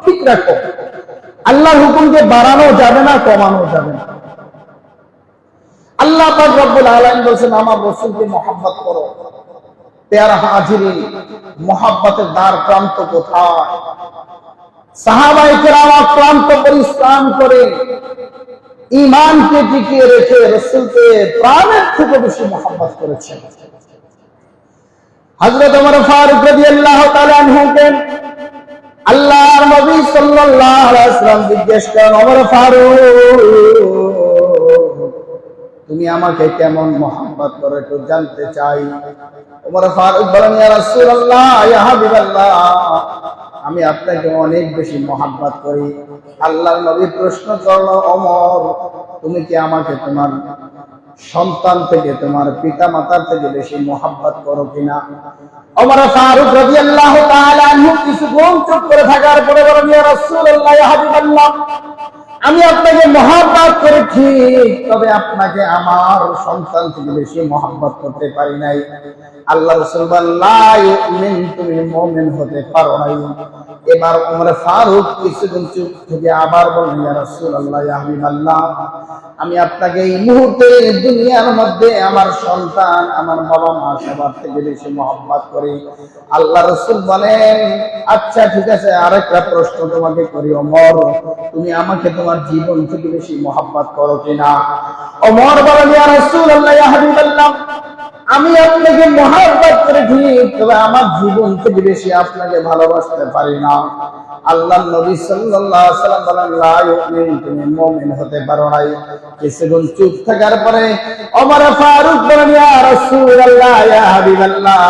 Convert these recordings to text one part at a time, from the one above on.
ঠিক রাখো। আল্লাহর হুকুমকে বাড়ানো যাবে না, কমানো যাবে না। আল্লাহ পাক রব্বুল আলামিন বলেন আমার রাসূলকে মহব্বত করো। প্যারা হাজিরিন, মহব্বতের দ্বার প্রান্ত কোথায়? সাহাবায়ে কেরাম ক্লান্ত পরিশ্রম করে ঈমানকে টিকিয়ে রেখে রাসূলকে প্রাণের থেকে বেশি মহব্বত করেছেন। হযরত ওমর ফারুক রাদিয়াল্লাহু তাআলা আনহুকে আল্লাহর নবী সাল্লাল্লাহু আলাইহি ওয়াসাল্লাম জিজ্ঞেস করেন, ওমর ফারুক তুমি আমাকে কেমন মহব্বত করো একটু জানতে চাই। ওমর ফারুক বলেন, ইয়া রাসূলুল্লাহ, ইয়া হাবিবাল্লাহ, আমি আপনাকে অনেক বেশি মহব্বত করি। আল্লাহর নবী প্রশ্ন করলো, ওমর তুমি কি আমাকে তোমার সন্তান থেকে, তোমার পিতা মাতার থেকে বেশি মহব্বত করো কিনা? ওমর ফারুক রাদিয়াল্লাহু তাআলা আনহু কিছুক্ষণ চুপ করে থাকার পরে বলেন, ইয়া রাসূলুল্লাহ, ইয়া হাবিবাল্লাহ, আমি আপনাকে মহব্বত করি ঠিক, তবে আপনাকে আমার সন্তান থেকে বেশি মহব্বত করতে পারি নাই। আল্লাহ রাসূল বলেন, লা ইউমিন, তুমি মুমিন হতে পারো নাই। এবার ওমর ফারুক কিছুক্ষণ চুপ থেকে আবার বলেন, ইয়া রাসূলুল্লাহ, ইয়া হাবিবাল্লাহ, আমি আপনাকে এই মুহূর্তে দুনিয়ার মধ্যে আমার সন্তান, আমার বাবা মা সবার থেকে বেশি মহব্বত করি। আল্লাহ রাসূল বলেন, আচ্ছা ঠিক আছে, আরেকটা প্রশ্ন তোমাকে করি ওমর, তুমি আমাকে তোমার জীবন থেকে বেশি মহব্বত করো কিনা? ওমর বলেন, ইয়া রাসূলুল্লাহ, ইয়া হাবিবাল্লাহ, আমি আপনাকে মহব্বত করে ঠিক, তবে আমার জীবন থেকে বেশি আপনাকে ভালোবাসতে পারি না। আল্লাহর নবী সাল্লাল্লাহু আলাইহি ওয়াসাল্লাম বলেন, লা ইউমিন, তুমি মুমিন হতে পারো নাই। কিছুক্ষণ চুপ থাকার পরে ওমর ফারুক বলেন, ইয়া রাসূলুল্লাহ, ইয়া হাবিবাল্লাহ,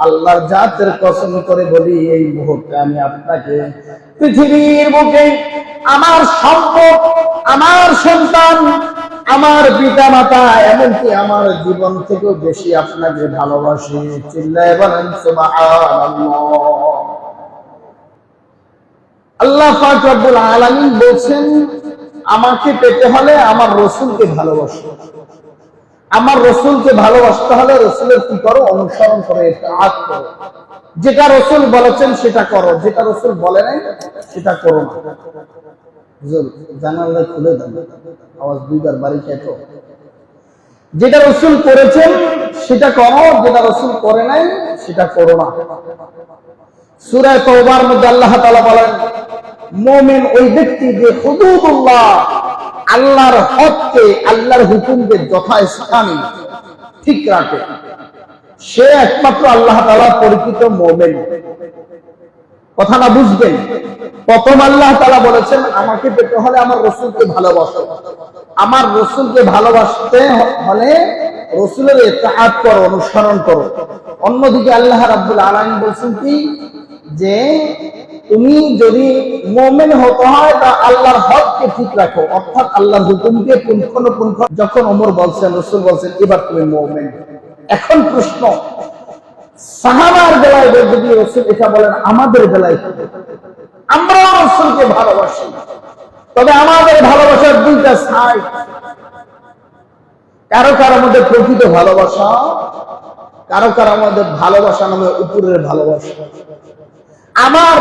আল্লাহর জাতের কসম করে বলি, এই মুহূর্তে আমি আপনাকে পৃথিবীর বুকে আমার সম্পদ, আমার সন্তান, আমার পিতা মাতা, এমনকি আমার জীবন থেকেও বেশি আপনাকে ভালোবাসি। চিল্লায়ে বলেন সুবহানাল্লাহ। আল্লাহ পাক রব্বুল আলামিন বলেন, আমাকে পেতে হলে আমার রাসূলকে ভালোবাসো। আমার রাসূলকে ভালোবাসতে হলে রাসূলের কি করো? অনুসরণ করো, ইতাআত করো। যেটা রাসূল বলেছেন সেটা করো, যেটা রাসূল বলে নাই সেটা করো না। হুজুর জানালা খুলে দেন, আওয়াজ দুইবার বাড়ি কেটো। যেটা রাসূল করেছেন সেটা করো, যেটা রাসূল করে নাই সেটা করো না। সূরা তাওবার মধ্যে আল্লাহ তাআলা বলেন, মুমিন ওই ব্যক্তি যে হুদুদুল্লাহ, আল্লাহর হককে, আল্লাহর হুকুমকে যথাস্থানে ঠিক রাখে, সে একমাত্র আল্লাহ তাআলার পরিচিত মুমিন। কথাটা বুঝবেন। প্রথম আল্লাহ তাআলা বলেছেন, আমাকে পেতে হলে আমার রাসূলকে ভালোবাসো। আমার রাসূলকে ভালোবাসতে হলে রাসূলের ইতাআত করো, অনুসরণ করো। অন্যদিকে আল্লাহ রাব্বুল আলামিন বলেছেন কি, যে তুমি যদি মুমিন হতে হয় তা আল্লাহর হককে ঠিক রাখো, অর্থাৎ আল্লাহর হুকুমকে পুঙ্খানুপুঙ্খ। যখন ওমর বলছেন, রাসূল বলছেন, এবার তুমি মুমিন। এখন প্রশ্ন, সাহাবার বেলায় যদি রাসূল এটা বলেন, আমাদের বেলায় আমরা রাসূলকে ভালোবাসি, তবে আমাদের ভালোবাসার দুইটা সাইড। কারো কারো মধ্যে প্রকৃত ভালোবাসা, কারো কারো মধ্যে ভালোবাসা নামে উপরের ভালোবাসা। আমার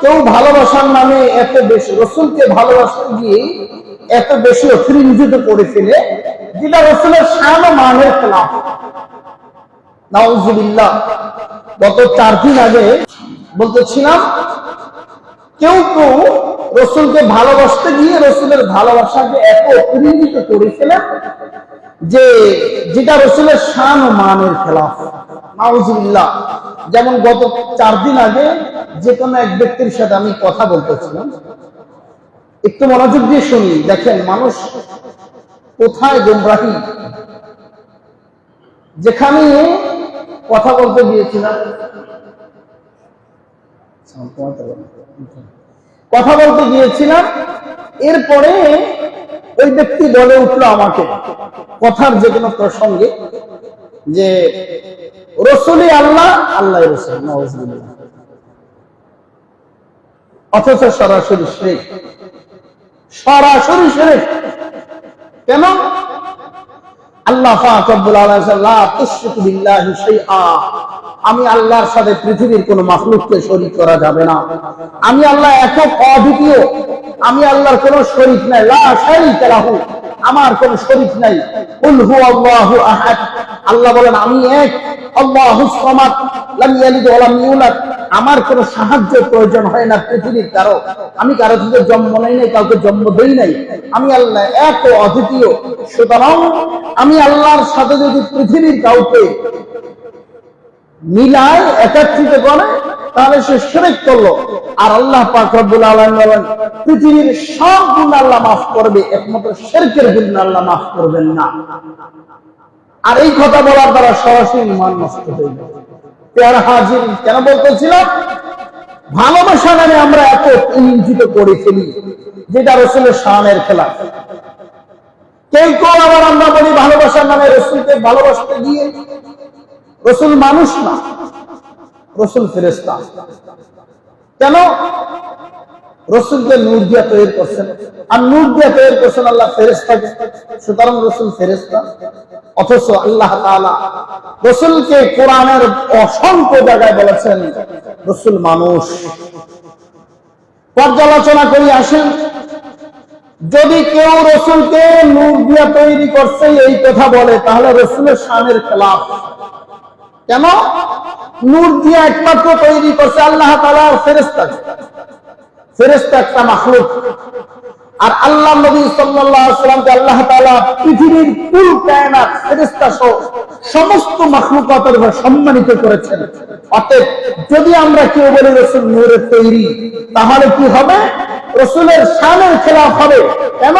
কেউ ভালোবাসার নামে এত বেশি রাসূলকে ভালোবাসতে গিয়ে এত বেশি অতিরঞ্জিত করে ফেলে, যেটা রাসূলের শান ও মানের খেলাফ। নাউযুবিল্লাহ। গত 4 দিন আগে বলতেছিলাম, কেউ কেউ রাসূলকে ভালোবাসতে গিয়ে রাসূলের ভালোবাসাকে এত অতিরঞ্জিত করে ফেলে যে যেটা রাসূলের শান ও মানের খেলাফ। নাউযুবিল্লাহ। যেমন গত 4 দিন আগে যে কোনো এক ব্যক্তির সাথে আমি কথা বলতেছিলাম, একটু মনোযোগ দিয়ে শুনি, দেখেন মানুষ কোথায় গোমরাহি। যেখানে কথা বলতে গিয়েছিলাম, এরপরে ওই ব্যক্তি বলে উঠলো আমাকে কথার যে কোনো প্রসঙ্গে যে রাসূলই আল্লাহ, আল্লাহই রাসূল। নাউযুবিল্লাহ। অথচ সরাসরি শিরক, সরাসরি শিরক। কেন? আল্লাহ পাক রব্বুল আলামিন লা তুশরিকু বিল্লাহি শাইআ, আমি আল্লাহর সাথে পৃথিবীর কোন মাখলুককে শরীক করা যাবে না। আমি আল্লাহ একক অদ্বিতীয়, আমি আল্লাহর কোন শরীক নাই, লা শারীকা লাহু, আমার কোন শরীক নাই। কুল হুয়াল্লাহু আহাদ, আল্লাহ বলেন আমি এক, আল্লাহুস সামাদ, লাম ইয়ালিদ ওয়া লাম ইউলাদ, আমার কোন সাহায্য প্রয়োজন হয় না পৃথিবীর কারো, আমি কারো থেকে জন্ম নেই নাই, কাউকে জন্ম দেই নাই, আমি আল্লাহ এক ও অদ্বিতীয়। সুতরাং আমি আল্লাহর সাথে যদি পৃথিবীর কাউকে মিলায় একত্রিত করে তাহলে সে শিরক করলো। আর আল্লাহ পাক রব্বুল আলামিন বলেন পৃথিবীর সব গুনাহ আল্লাহ মাফ করবে, একমাত্র শিরকের গুনাহ আল্লাহ মাফ করবেন না। আর এই কথা বলার দ্বারা সরাসরি ঈমান নষ্ট হয়ে যাবে। প্রিয় হাজির, কেন বলতেছিলাম, ভালোবাসা নামে আমরা এত ইঞ্জিত করে ফেলি যেটা রাসূলের শানের খেলাফ। কেউ কেউ আবার আমরা বলি ভালোবাসার নামে রাসূলকে ভালোবাসতে গিয়ে, রাসূল মানুষ না, রাসূল ফেরেশতা। কেন? রাসূলকে নূর দিয়ে তৈরি করছেন, আর নূর দিয়ে তৈরি করছেন আল্লাহ ফেরেশতাকে, সুতরাং রাসূল ফেরেশতা। অথচ আল্লাহ তাআলা রাসূলকে কোরআনের অসংখ্য জায়গায় বলেছেন রাসূল মানুষ। পর্যালোচনা করি আসেন, যদি কেউ রাসূলকে নূর দিয়ে তৈরি করছে এই কথা বলে তাহলে রাসূলের শানের খেলাফ। কেন? নূর দিয়ে একমাত্র তৈরি করছে আল্লাহ তাআলা ফেরেশতা। ফেরেশতা একটা মাখলুক, আর আল্লাহ নবী সাল্লাল্লাহু আলাইহি ওয়াসাল্লামকে আল্লাহ তাআলা পৃথিবীর কুল কায়নাত ফেরেশতা সহ সমস্ত মাখলুকাতের উপর সম্মানিত করেছেন। অতএব যদি আমরা কেউ বলি রাসূল নূরের তৈরি, তাহলে কি হবে? রাসূলের শানের খেলাফ হবে। কেন?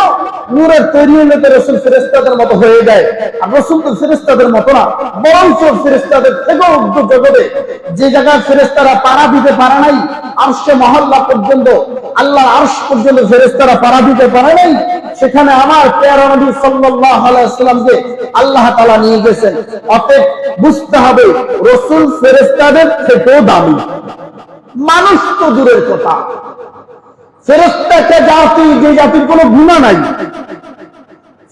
নূরের তৈরি হলে তো রাসূল ফেরেশতাদের মতো হয়ে যায়, আর রাসূল তো ফেরেশতাদের মতো না, বরঞ্চ ফেরেশতাদের থেকেও উচ্চ জগতে যে জায়গায় ফেরেশতারা পাড়া দিতে পারে নাই, আরশে মহল্লা পর্যন্ত, আল্লাহর আরশ পর্যন্ত ফেরেশতারা পাড়া দিতে পারে নাই, সেখানে আমার প্যারা নবী সাল্লাল্লাহু আলাইহি ওয়াসাল্লামকে আল্লাহ তাআলা নিয়ে গেছেন। অতএব বুঝতে হবে রাসূল ফেরেশতাদের থেকেও দামি। মানুষ তো দূরের কথা, ফেরেশতাকে জাতি, যে জাতির কোনো গুনাহ নাই,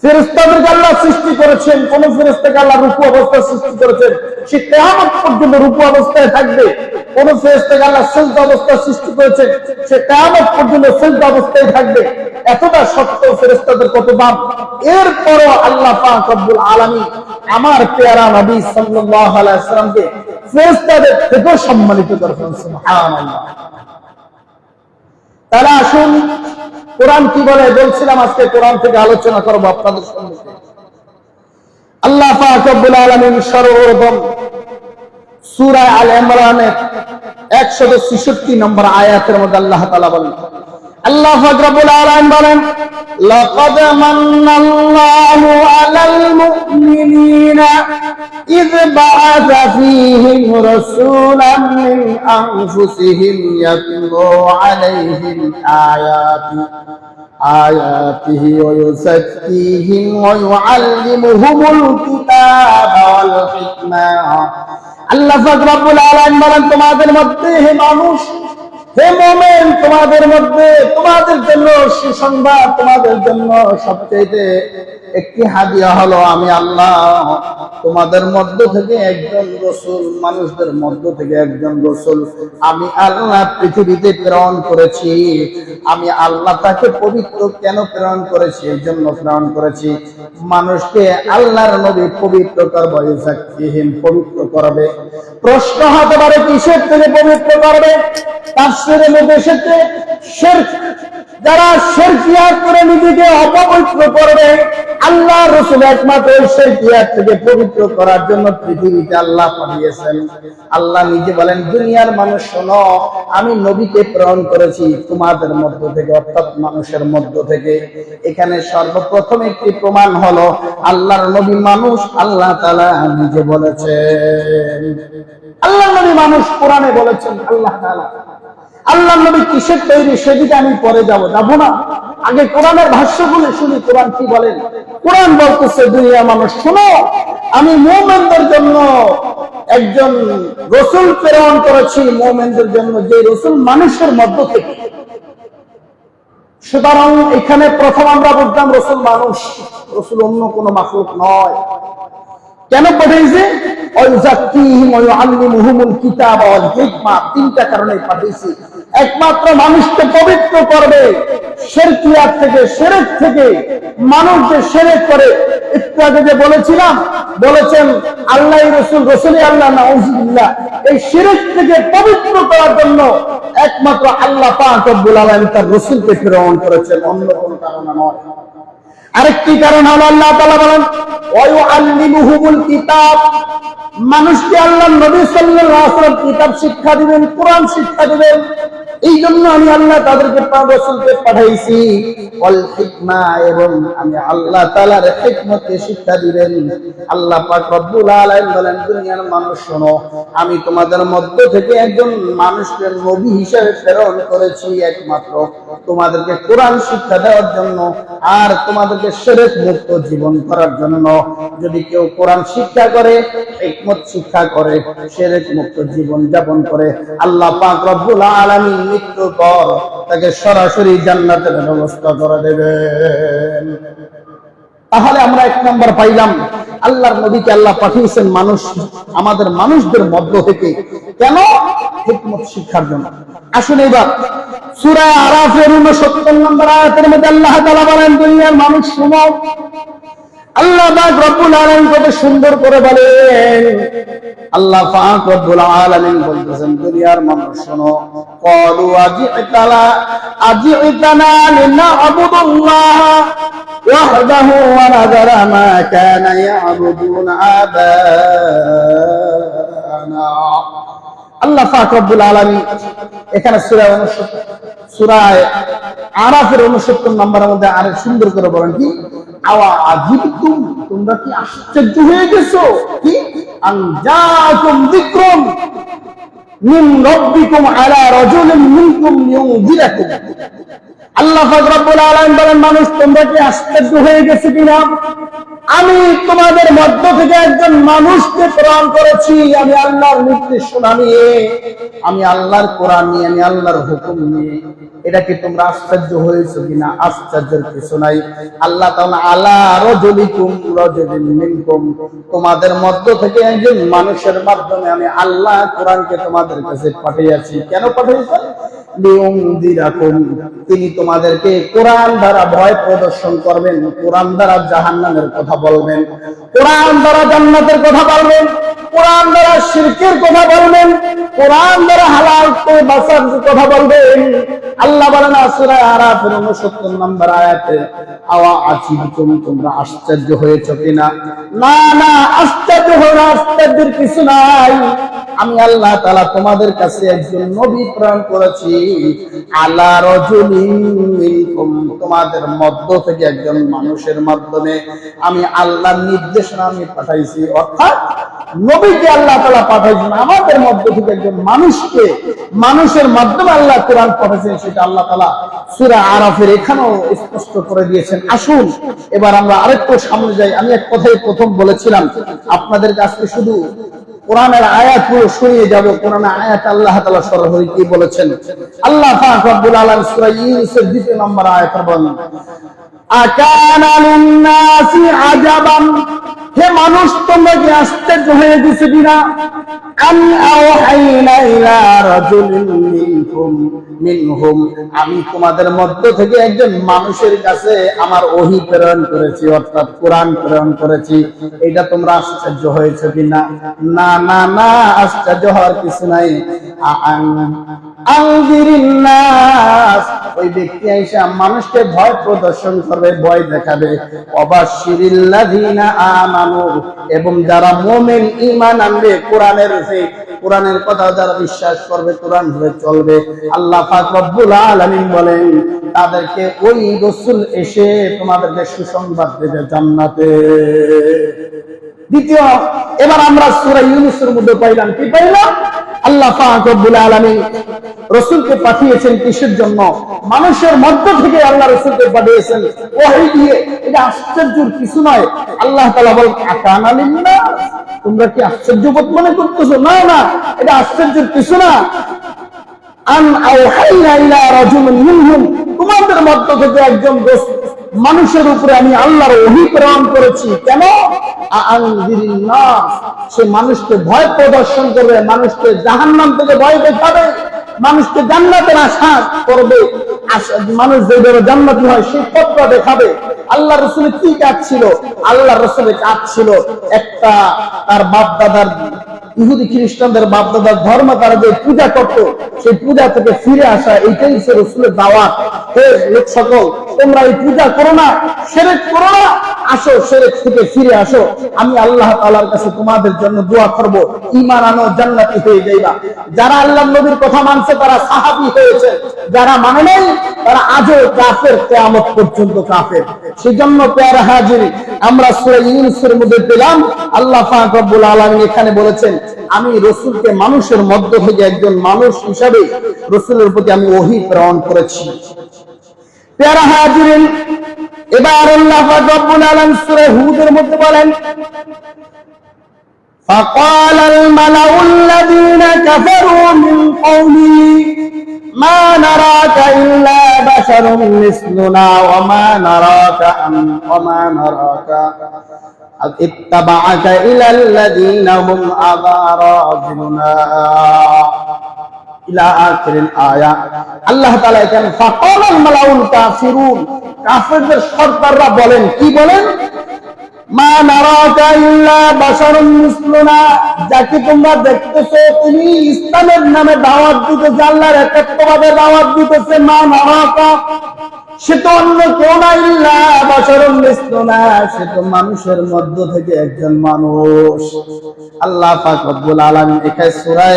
ফেরেশতাদেরকে আল্লাহ সৃষ্টি করেছেন, কোন ফেরেশতাকে আল্লাহ রূপু অবস্থায় সৃষ্টি করেছেন, সে কিয়ামত পর্যন্ত রূপু অবস্থায় থাকবে। কোন ফেরেশতাকে আল্লাহ সিজদা অবস্থায় সৃষ্টি করেছেন, সে কিয়ামত পর্যন্ত সিজদা অবস্থায় থাকবে। এতটা সত্য ফেরেশতাদের কত দাম। এরপরও আল্লাহ পাক রব্বুল আলামিন আমার প্যারা নবী সাল্লাল্লাহু আলাইহি ওয়াসাল্লামকে ফেরেশতাদের থেকেও সম্মানিত করেছেন। সুবহানাল্লাহ। তাহলে আসুন কোরআন কি বলে, বলছিলাম আজকে কোরআন থেকে আলোচনা করব আপনাদের সম্মুখে। আল্লাহ পাক রব্বুল আলামিন সর্বপ্রথম সূরা আল ইমরানের 166 নম্বর আয়াতের মধ্যে আল্লাহ তাআলা বলেন, আল্লাহ পাক রব্বুল আলামিন বলেন, লাকাদ মান্নাল্লাহু আলাল মুমিনিনা ইয বাআসা ফীহিম রাসূলান মিন আনফুসিহিম ইয়াতলু আলাইহিম আয়াতিহি ওয়া ইউযাক্কিহিম ওয়া ইউআল্লিমুহুমুল কিতাবা ওয়াল হিকমা। আল্লাহ পাক রব্বুল আলামিন বলেন, তোমাদের মধ্যে হে মানুষ, হে মুমিন, তোমাদের মধ্যে তোমাদের জন্য সুসংবাদ, তোমাদের জন্য সবচেয়ে একটি হাদিয়া হলো আমি আল্লাহ তোমাদের মধ্য থেকে একজন রাসূল, মানুষদের মধ্য থেকে একজন রাসূল আমি আল্লাহ পৃথিবীতে প্রেরণ করেছি। আমি আল্লাহ তাকে পবিত্র কেন প্রেরণ করেছি? এই জন্য প্রেরণ করেছি মানুষকে আল্লাহর নবী পবিত্র করবে, ইউযাক্কিহিম পবিত্র করবে। প্রশ্ন হতে পারে কিসের থেকে পবিত্র করবে? তাফসীরের মধ্যে এসেছে শিরক, যারা শিরকিয়াত করে নিজেকে অপবিত্র করবে, আল্লাহ রাসূল একমাত্র শিরকিয়াত থেকে পবিত্র করার জন্য পৃথিবীতে আল্লাহ পাঠিয়েছেন। আল্লাহ নিজে বলেন, দুনিয়ার মানুষ শোনো, আমি নবীকে প্রেরণ করেছি তোমাদের মধ্য থেকে, অর্থাৎ মানুষের মধ্য থেকে। এখানে সর্বপ্রথম একটি প্রমাণ হলো আল্লাহর নবী মানুষ, আল্লাহ তাআলা নিজে বলেছেন। আল্লাহর নবী মানুষ, কোরআনে বলেছেন আল্লাহ তাআলা। আল্লাহর নবী কিসের তৈরি সেদিকে আমি পরে যাবো না, আগে কোরআনের ভাষ্যগুলো শুনি কোরআন কি বলেন। কোরআন বলতেছে, দুনিয়া মানুষ শোনো, আমি মুমিনদের জন্য একজন রাসূল প্রেরণ করেছি, মুমিনদের জন্য, যে রাসূল মানুষের মধ্য থেকে। সুতরাং এখানে প্রথম আমরা বুঝলাম রাসূল মানুষ, রাসূল অন্য কোনো মাখলুক নয়। কেন পাঠিয়েছে? ওয়ায়ুযাক্কিহিম ওয়া ইউআল্লিমুহুমুল কিতাবা ওয়াল হিকমা। তিনটা কারণে পাঠিয়েছি। একমাত্র মানুষকে পবিত্র করবে শিরকিয়াত থেকে, শিরক থেকে। মানুষ যে শিরক করে, একটু আগে যে বলেছেন আল্লাহ রাসূল, রাসূলই আল্লাহ, নাউযুবিল্লাহ। এই শিরক থেকে পবিত্র করার জন্য একমাত্র আল্লাহ পাক রব্বুল আলামিন তার রাসূলকে প্রেরণ করেছেন, অন্য কোনো কারণে নয়। আরেকটি কারণ হলো আল্লাহ তাআলা বলেন ওয়া ইউআল্লিমুহুমুল কিতাব। মানুষকে আল্লাহ নবী সাল্লাল্লাহু আলাইহি ওয়াসাল্লাম কিতাব শিক্ষা দিবেন, কোরআন শিক্ষা দিবেন। এই জন্য আমি আল্লাহ তাদেরকে রাসূলকে পাঠাইছি। ওয়াল হিকমা, এবং আমি আল্লাহ তাআলার হিকমতকে শিক্ষা দিবেন। আল্লাহ পাক রব্বুল আলামিন বলেন, দুনিয়ার মানুষ শোনো, আমি তোমাদের মধ্য থেকে একজন মানুষকে নবী হিসেবে প্রেরণ করেছি একমাত্র তোমাদেরকে কোরআন শিক্ষা দেওয়ার জন্য আর তোমাদেরকে শিরক মুক্ত জীবন করার জন্য। যদি কেউ কোরআন শিক্ষা করে, হিকমত শিক্ষা করে, শিরক মুক্ত জীবন যাপন করে, আল্লাহ পাক রব্বুল আলামিন মৃত্যুর পর তাকে সরাসরি জান্নাতের ব্যবস্থা করে দেবেন। তাহলে আমরা এক নম্বর পাইলাম, আল্লাহর নবীকে আল্লাহ পাঠিয়েছেন আমাদের মানুষদের মধ্য থেকে। কেন? হিকমত শিক্ষার জন্য। আসুন এবার সূরা আরাফের 69 নম্বর আয়াতের মধ্যে আল্লাহ তাআলা বলেন, দুনিয়ার মানুষ শোনো। আল্লাহ পাক রব্বুল আলামিন কত সুন্দর করে বলেন। আল্লাহ পাক রব্বুল আলামিন বলতেছেন, দুনিয়ার মানুষ শোনো। ক্বালু আজি'তানা লিনা'বুদুল্লাহ ওয়াহদাহু ওয়া নাযারা মা কানা ইয়া'বুদুন আবানা। আল্লাহ পাক রব্বুল আলামিন এখানে সূরা আরাফের 69 নম্বরের মধ্যে আরেক সুন্দর করে বলেন কি, আওয়া আজিবতুম, তোমরা কি আশ্চর্য হয়ে গেছো? কি আনজাকুম যিকরুন মিন রাব্বিকুম আলা রাজুলিন মিনকুম লিয়ুনযিরাকুম। আল্লাহ পাক রব্বুল আলামিন বলেন, মানুষ তোমরা কি আশ্চর্য হয়ে গেছো কিনা? আমি তোমাদের মধ্য থেকে একজন মানুষকে প্রেরণ করেছি, আমি আল্লাহর নির্দেশনা নিয়ে, আমি আল্লাহর কোরআন নিয়ে, আমি আল্লাহর হুকুম নিয়ে। এটা কি তোমরা আশ্চর্য হয়েছো কিনা? আশ্চর্যের কিছু নাই। আল্লাহ তাআলা আলা রাজুলিন মিনকুম, তোমাদের মধ্য থেকে একজন মানুষের মাধ্যমে আমি আল্লাহ কোরআনকে তোমাদের কাছে পাঠিয়েছি। কেন পাঠিয়েছি? লিয়ুনযিরাকুম, তিনি তোমাদেরকে কোরআন দ্বারা ভয় প্রদর্শন করবেন, কোরআন দ্বারা জাহান্নামের কথা বলবেন, কোরআন দ্বারা জান্নাতের কথা বলবেন, কোরআন দ্বারা শিরকের কথা বলবেন, কোরআন দ্বারা হালাল থেকে বাঁচার কথা বলবেন। আল্লাহ বলেন সূরা আরাফের 69 নম্বর আয়াতে, আওয়া আজিবতুম, তোমরা আশ্চর্য হয়েছো কিনা? না না, আশ্চর্য হওয়ার আশ্চর্যের কিছু নাই। আমি আল্লাহ তাআলা তোমাদের কাছে একজন নবী প্রেরণ করেছি, আলা রাজুলিন মিনকুম, তোমাদের মধ্য থেকে একজন মানুষের মাধ্যমে আমি আল্লাহর নির্দেশনা আমি পাঠাইছি। অর্থাৎ নবীকে আল্লাহ তাআলা পাঠাইছেন আমাদের মধ্য থেকে একজন মানুষকে, মানুষের মাধ্যমে আল্লাহ কোরআন পাঠাইছেন। সেটা আল্লাহ তাআলা সূরা আরাফের এখানেও স্পষ্ট করে দিয়েছেন। আসুন এবার আমরা আরেকটু সামনে যাই। আমি এক কথাই প্রথম বলেছিলাম, আপনাদের কাছে শুধু কোরআনের আয়াতগুলো শুনিয়ে যাব। কোরআনের আয়াত আল্লাহ তাআলা সরাসরি কি বলেছেন? আল্লাহ পাক রব্বুল আলামিন সূরা ইউনূসের 2 নম্বর আয়াতে বলেন, আকানা লিন-নাসি আজাবান, হে মানুষ তোমরা কি আশ্চর্য হয়ে গেছো কিনা? আন আওহাইনা ইলা রাজুলিন মিনহুম, আমি তোমাদের মধ্য থেকে একজন মানুষের কাছে আমার ওহী প্রেরণ করেছি, অর্থাৎ কোরআন প্রেরণ করেছি। এটা তোমরা আশ্চর্য হয়েছো কিনা? না না না, আশ্চর্য হওয়ার কিছু নাই। আনজিরিন নাস, ওই ব্যক্তি আইসা মানুষকে ভয় প্রদর্শন করবে, ভয় দেখাবে। ওয়াবাশশিরিল্লাযিনা আমানু, এবং যারা মুমিন ঈমান আনবে, কোরআনের কথা যারা বিশ্বাস করবে, কোরআন ধরে চলবে, আল্লাহ পাক রব্বুল আলামিন বলেন তাদেরকে ওই রাসূল এসে তোমাদেরকে সুসংবাদ দেবে জান্নাতে। দ্বিতীয়, এবার আমরা সূরা ইউনূসের মধ্যে পাইলাম কি পাইলাম? আল্লাহ পাক রব্বুল আলামিন রাসূলকে পাঠিয়েছেন কিসের জন্য? মানুষের মধ্য থেকে আল্লাহ রাসূলকে পাঠিয়েছেন ওহী দিয়ে। এটা আশ্চর্যের কিছু নয়। আল্লাহ তাআলা বলেন, আকানা লিন-নাস, তোমরা কি আশ্চর্যবোধ মনে করতেছো? না না, এটা আশ্চর্যের কিছু না। আন আওহাইনা ইলা রাজুলিন মিনহুম, তোমাদের মধ্য থেকে একজন মানুষের উপরে আমি আল্লাহর ওহী প্রেরণ করেছি। কেন? আনজিরিন নাস, সে মানুষকে ভয় প্রদর্শন করবে, মানুষকে জাহান্নাম থেকে ভয় দেখাবে, মানুষকে জান্নাতের আশা করবে, মানুষ যেভাবে জান্নাতি হয় সেই পথটা দেখাবে। আল্লাহ রাসূলের কি কাজ ছিল? আল্লাহ রাসূলের কাজ ছিল একটা তার বাপ দাদার ইহুদি খ্রিস্টানদের বাপ দাদার ধর্ম তারা যে পূজা করত সেই পূজা থেকে ফিরে আসা, এইটাই ছিল রাসূলের দাওয়াত। হে লোক সকল, তোমরা এই পূজা করো না, শিরক করো না, আসো শিরক থেকে ফিরে আসো, আমি আল্লাহ তাআলার কাছে তোমাদের জন্য দোয়া করব, ঈমান আনো, জান্নাতি হয়ে যাইবা। যারা আল্লাহর নবীর কথা মানছে তারা সাহাবী হয়েছে, যারা মানে নাই তারা আজও কাফের, কিয়ামত পর্যন্ত কাফের। সেজন্য প্যারা হাজিরি, আমরা সূরা ইউনূসের মধ্যে পেলাম আল্লাহ পাক রব্বুল আলামিন এখানে বলেছেন, আমি রাসূলকে মানুষের মধ্য থেকে একজন মানুষ হিসাবে রাসূলের প্রতি আমি ওহী প্রেরণ করেছি। প্যারা হাজিরিন, এবার আল্লাহ পাক রব্বুল আলামিন সূরা হুদের মধ্যে বলেন, فقال الملأ الذين كفروا من قومه ما نراك إلا بشر مثلنا وما نراك اتبعك إلى الذين هم أضاراذلنا إلى آخر الآية। আল্লাহ তাআলা এখানে فقال الملأ الكافرون, কাফেরদের সরদাররা বলেন, কি বলেন? মা নারাকা ইল্লা বাশারুন মিসলুনা, যাকে তোমরা দেখতেছো তিনি ইসলামের নামে দাওয়াত দিতেছে, আল্লাহর একাত্মবাদে দাওয়াত দিতেছে, মা নারাকা, সে তো অন্য কেউ না, ইল্লা বাশারুন মিসলুনা, সে তো মানুষের মধ্য থেকে একজন মানুষ। আল্লাহ পাক রব্বুল আলামিন এখানে সূরা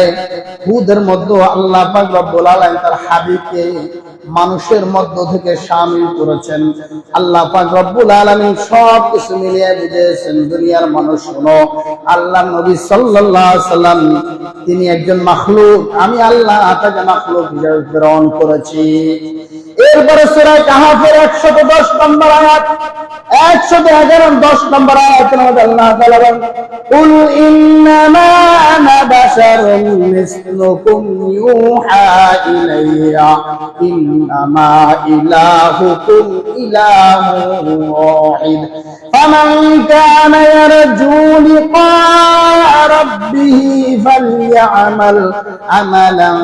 হুদের মধ্যে আল্লাহ পাক রব্বুল আলামিন তার হাবিবকে মানুষের মধ্য থেকে শামিল করেছেন। আল্লাহ পাক রব্বুল আলামিন সব কিছু মিলিয়ে বুঝেছেন, দুনিয়ার মানুষ শোনো, আল্লাহ নবী সাল্লাল্লাহু আলাইহি সাল্লাম তিনি একজন মাখলুক, আমি আল্লাহ তাকে মাখলুক হিসেবে প্রেরণ করেছি। এরপরে সূরা কাহফের 110 নম্বর আয়াত, 111-10 নম্বর আয়াতের মধ্যে আল্লাহ তাআলা বলেন, কুল ইন্নামা আনা বাশারুম মিসলুকুম ইউহা ইলাইয়া ইন্নামা ইলাহুকুম ইলাহুন ওয়াহিদ ফামান কানা ইয়ারজু লিকা রাব্বিহি ফালইআমাল আমালান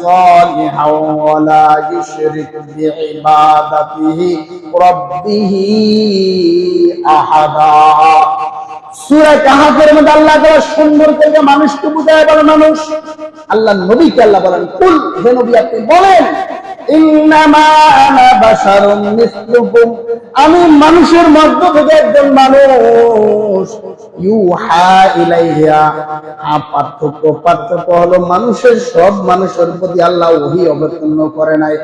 সালিহান ওয়া লা ইউশরিক বিইবাদাতিহি রাব্বিহি আহাদা। সূরা কাহফের মধ্যে আল্লাহ তাআলা সুন্দর করে মানুষকে বুঝায় বলেন, মানুষ আল্লাহ নবীকে আল্লাহ বলেন, কুল, হে নবী আপনি বলেন, ইন্নামা আনা বাশারুম মিসলুকুম, আমি মানুষের মধ্য থেকে একজন মানুষ, ইউহা ইলাইয়া, পার্থক্য হলো মানুষের সব মানুষের প্রতি আল্লাহ ওহী অবতীর্ণ করে নাই,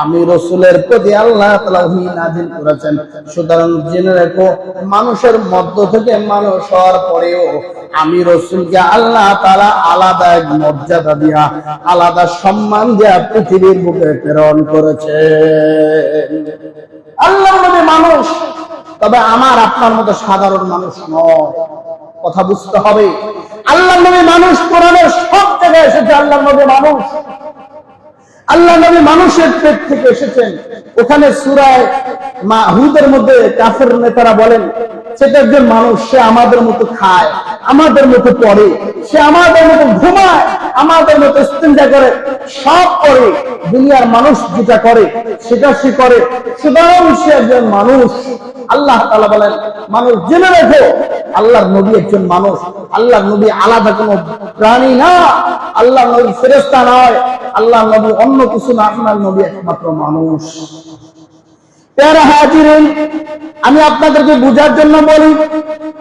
আমি রাসূলের প্রতি আল্লাহ তাআলা ওহী নাযিল করেছেন। সুতরাং জেনে রাখো, মানুষের মধ্য থেকে মানুষ হওয়ার পরেও আমি রাসূলকে আল্লাহ তাআলা আলাদা এক মর্যাদা দিয়া, আলাদা সম্মান দিয়া পৃথিবীর বুকে প্রেরণ করেছে। আল্লাহর নবী মানুষ, তবে আমার আপনার মতো সাধারণ মানুষ নয়, কথা বুঝতে হবে। আল্লাহর নবী মানুষ, কোরআনের সব জায়গায় এসেছে আল্লাহর নবী মানুষ, আল্লাহ নবী মানুষের পেট থেকে এসেছেন। ওখানে সূরা হুদের মধ্যে কাফের নেতারা বলেন, সেটা একজন মানুষ, সে আমাদের মতো খায়, আমাদের মতো পড়ে, সে আমাদের মতো ঘুমায়, আমাদের মতো ইস্তেঞ্জা করে, সব করে, দুনিয়ার মানুষ যেটা করে সেটা সে করে, সুতরাং সে একজন মানুষ। আল্লাহ তাআলা বলেন, মানুষ জেনে রেখো, আল্লাহর নবী একজন মানুষ, আল্লাহর নবী আলাদা কোনো প্রাণী না, আল্লাহর নবী ফেরেশতা নয়, আল্লাহর নবী অন্য কিছু না, আপনার নবী একমাত্র মানুষ। প্যারা হাজিরিন, আমি আপনাদেরকে বুঝার জন্য বলি,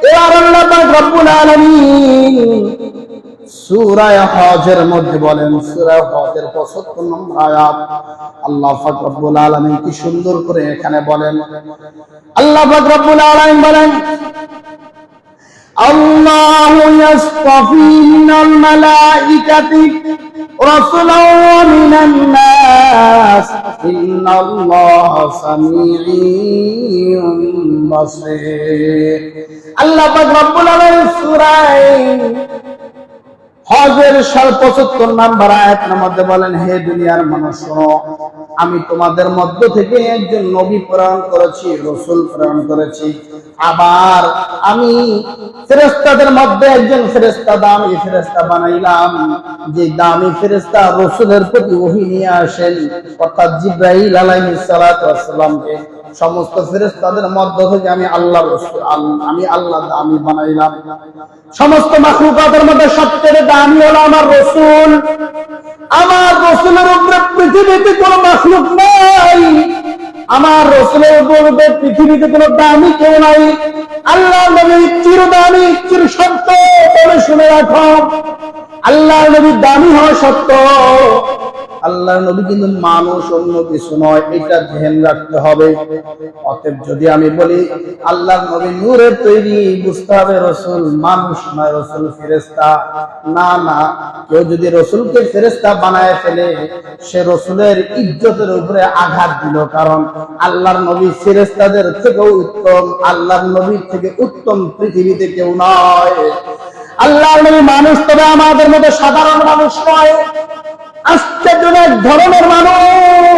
এবার আল্লাহ পাক রব্বুল আলামিন সূরা হজের মধ্যে বলেন, সূরা হজের 75 নম্বর আয়াত, আল্লাহ পাক রব্বুল আলামিন কি সুন্দর করে এখানে বলেন, আল্লাহ পাক রব্বুল আলামিন বলেন, আল্লাহু ইয়াসতাফি মিনাল মালাইকাতি রাসূলাও ওয়া মিনান নাস ইন্নাল্লাহা সামিউন বাসীর। আল্লাহ পাক রব্বুল আলামিন সূরা হজের ৭৫ নম্বর আয়াতের মধ্যে বলেন, হে দুনিয়ার মানুষ শোনো, আমি তোমাদের মধ্য থেকে একজন নবী প্রেরণ করেছি, রাসূল প্রেরণ করেছি। আবার আমি ফেরেশতাদের মধ্যে একজন ফেরেশতা, দামি ফেরেশতা বানাইলাম, যে দামি ফেরেশতা রাসূলের প্রতি ওহী নিয়ে আসেন, অর্থাৎ জিবরাইল আলাইহিস সালাতু ওয়াস সালামকে সমস্ত ফেরেশতাদের মধ্য থেকে আমি আল্লাহ দামি বানাইলাম। সমস্ত মাখলুকাতের মধ্যে সবচেয়ে দামি হলো আমার রাসূল। আমার রাসূলের উপরে পৃথিবীতে কোনো মাখলুক নাই, আমার রাসূলের উপরে পৃথিবীতে কোনো দামি কেউ নাই। আল্লাহ নবী চিরদামি, চির সত্য বলে শুনে রাখো, আল্লাহ নবী দামি হওয়া সত্য, আল্লাহ নবী কিন্তু মানুষ, অন্য কিছু নয়, এটা ধ্যান রাখতে হবে। অতএব যদি আমি বলি আল্লাহ নবী নূরের তৈরি, বুঝতে হবে রাসূল মানুষ নয়, রাসূল ফেরেশতা। না না, কেউ যদি রাসূলকে ফেরেশতা বানায় ফেলে, সে রাসূলের ইজ্জতের উপরে আঘাত দিল। কারণ আল্লাহর নবী ফেরেশতাদের থেকেও উত্তম, আল্লাহর নবীর থেকে উত্তম পৃথিবীতে কেউ নয়। আল্লাহর নবী মানুষ, তবে আমাদের মধ্যে সাধারণ মানুষ নয়, আশ্চর্য এক ধরনের মানুষ।